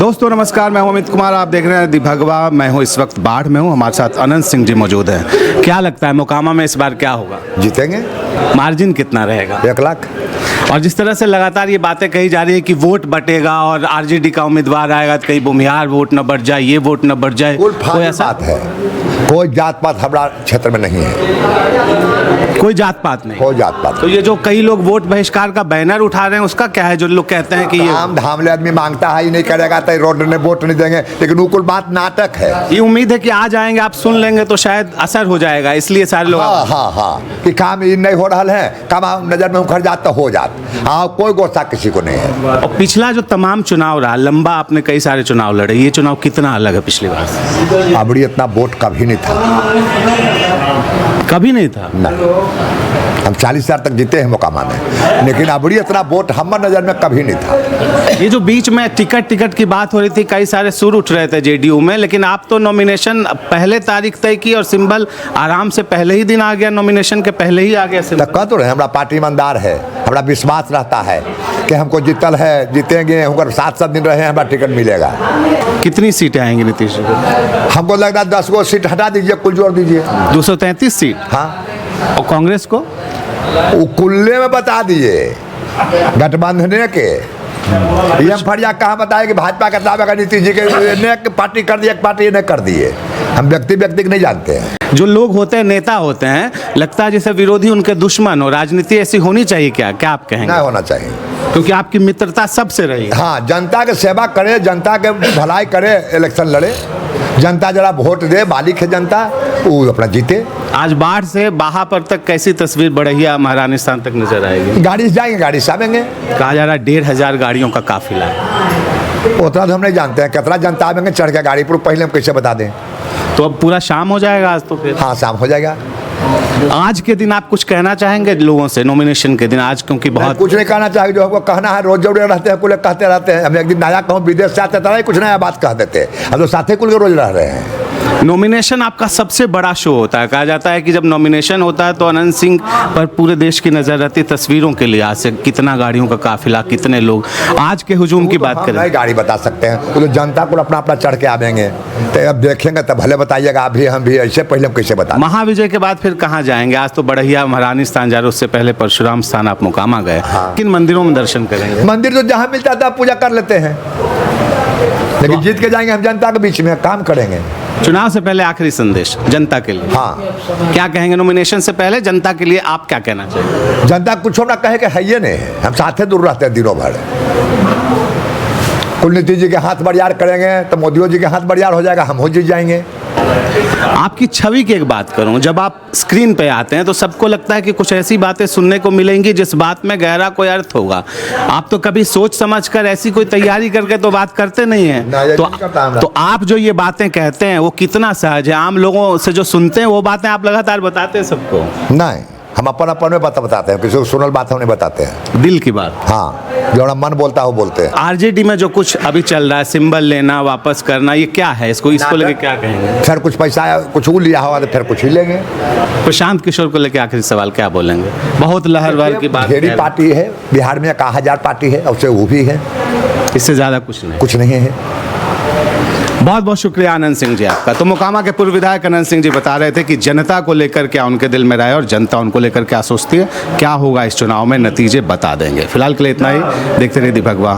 दोस्तों नमस्कार, मैं हूं अमित कुमार। आप देख रहे हैं दिभगवा। मैं हूं इस वक्त बाढ़ में हूं। हमारे साथ अनंत सिंह जी मौजूद हैं। क्या लगता है मोकामा में इस बार क्या होगा? जीतेंगे। मार्जिन कितना रहेगा? 1 लाख। और जिस तरह से लगातार ये बातें कही जा रही है कि वोट बटेगा और आरजेडी का उम्मीदवार आएगा तो कहीं बुमियार वोट न बढ़ जाए, ये वोट न बढ़ जाए, कोई ऐसा बात है? कोई जात पात हमारा क्षेत्र में नहीं है। कोई जात पात नहीं, कोई जात पात। तो ये जो कई लोग वोट बहिष्कार का बैनर उठा रहे हैं उसका क्या है? जो लोग कहते हैं कि ये आम धामले आदमी मांगता है ही नहीं करेगा तो रोड ने वोट नहीं देंगे, लेकिन वो कुल बात नाटक है। ये उम्मीद है कि आ जाएंगे, आप सुन लेंगे तो शायद असर हो जाएगा, इसलिए सारे लोग हाँ कि काम ये नहीं हो रहा है, काम नजर में उखड़ जाता हो जात। हाँ, कोई गुस्सा किसी को नहीं है। और पिछला जो तमाम चुनाव रहा लंबा, आपने कई सारे चुनाव लड़े, ये चुनाव कितना अलग है पिछली बार से? अबड़ी इतना वोट कभी नहीं था, कभी नहीं था ना। हम 40 साल तक जीते हैं मोकामा में, लेकिन अबड़ी इतना वोट हमारे नजर में कभी नहीं था। ये जो बीच में टिकट की बात हो रही थी, कई सारे सुर उठ रहे थे जेडीयू में, लेकिन आप तो नॉमिनेशन पहले तारीख तय की और सिंबल आराम से पहले ही दिन आ गया, नॉमिनेशन के पहले ही आ गया सिंबल। कह तो रहे हमारा पार्टी ईमानदार है, हमारा विश्वास रहता है कि हमको जीतल है, जीतेंगे। हम 7-7 दिन रहे, हमारा टिकट मिलेगा। कितनी सीटें आएंगी नीतीश जी को? हमको लग रहा है 10 गो सीट हटा दीजिए, कुल जोड़ दीजिए। 233 सीट। हाँ, और कांग्रेस को वो कुल्ले में बता दिए गठबंधन के। ये हम फरिया कहाँ बताए कि भाजपा का दावा का नीतीश जी के ने पार्टी कर दिया, पार्टी ने कर दिए। हम व्यक्ति को नहीं जानते हैं। जो लोग होते हैं, नेता होते हैं, लगता है जैसे विरोधी उनके दुश्मन हो। राजनीति ऐसी होनी चाहिए क्या आप कहेंगे? नहीं होना चाहिए, क्योंकि आपकी मित्रता सबसे रही है। हाँ, जनता के सेवा करे, जनता के भलाई करे, इलेक्शन लड़े, जनता जरा वोट दे, मालिक है जनता, वो अपना जीते। आज बाढ़ से बाहापर तक कैसी तस्वीर बढ़िया महारानी स्थान तक नजर आएगी? गाड़ी से जाएंगे, गाड़ी से आवेंगे। कहा जा रहा है 1500 गाड़ियों का काफिला है। उतना तो हम नहीं जानते हैं कितना जनता आवेंगे चढ़ के गाड़ी पर, पहले हम कैसे बता दें। तो अब पूरा शाम हो जाएगा आज तो फिर? हाँ, शाम हो जाएगा। आज के दिन आप कुछ कहना चाहेंगे लोगों से? नॉमिनेशन के दिन आज, क्योंकि बहुत कुछ नहीं कहना चाहिए। जो हमको कहना है रोज जुड़े रहते हैं, कुल कहते रहते हैं। हम एक दिन नया कहूँ विदेश से आते थे, कुछ नया बात कह देते, अब तो साथे कुल के रोज रह रहे हैं। नॉमिनेशन आपका सबसे बड़ा शो होता है। कहा जाता है कि जब नॉमिनेशन होता है तो अनंत सिंह पर पूरे देश की नजर रहती है तस्वीरों के लिहाज से। कितना गाड़ियों का काफिला, कितने लोग। आज के हुजूम की बात करें, नई गाड़ी बता सकते हैं, वो तो जनता को अपना अपना चढ़ के आवेंगे, तो अब देखेंगे तब भले बताइएगा। आप भी हम भी ऐसे पहले हम कैसे बता। महाविजय के बाद फिर कहाँ जाएंगे? आज तो बढ़िया महारानी स्थान जा रहे, उससे पहले परशुराम स्थान आप मोकामा गए। हाँ। किन मंदिरों में दर्शन करेंगे? मंदिर तो जहाँ मिलता था पूजा कर लेते हैं, लेकिन जीत के जाएंगे हम जनता के बीच में काम करेंगे। चुनाव से पहले आखिरी संदेश जनता के लिए। हाँ, क्या कहेंगे नॉमिनेशन से पहले जनता के लिए? आप क्या कहना चाहिए? जनता कुछ ना कहे कि है ये नहीं है, हम साथे दूर रहते हैं दिनों भर। कुल नीतीश जी के हाथ बरियार करेंगे तो मोदी जी के हाथ बरियार हो जाएगा, हम हो जीत जाएंगे। आपकी छवि की एक बात करूं, जब आप स्क्रीन पे आते हैं तो सबको लगता है कि कुछ ऐसी बातें सुनने को मिलेंगी जिस बात में गहरा कोई अर्थ होगा। आप तो कभी सोच समझकर ऐसी कोई तैयारी करके तो बात करते नहीं हैं। तो आप जो ये बातें कहते हैं वो कितना सहज है? आम लोगों से जो सुनते हैं वो बातें आप लगातार बताते हैं सबको? नहीं, हम अपन में बताते हैं, किसी को सुनल बात हम नहीं बताते हैं। दिल की बात। हाँ, जो हमारा मन बोलता है वो बोलते हैं। आरजेडी में जो कुछ अभी चल रहा है, सिंबल लेना वापस करना, ये क्या है? इसको लेके क्या कहेंगे? फिर कुछ पैसा कुछ वो लिया होगा तो फिर कुछ ही लेंगे। प्रशांत किशोर को लेके आखिरी सवाल क्या बोलेंगे? बहुत लहर की बात। ढेरी पार्टी है बिहार में, 1000 पार्टी है, उससे वो भी है, इससे ज्यादा कुछ नहीं है। बहुत बहुत शुक्रिया अनंत सिंह जी आपका। तो मोकामा के पूर्व विधायक अनंत सिंह जी बता रहे थे कि जनता को लेकर क्या उनके दिल में राय और जनता उनको लेकर क्या सोचती है, क्या होगा इस चुनाव में, नतीजे बता देंगे। फिलहाल के लिए इतना ही। देखते रहिए दिभगवा।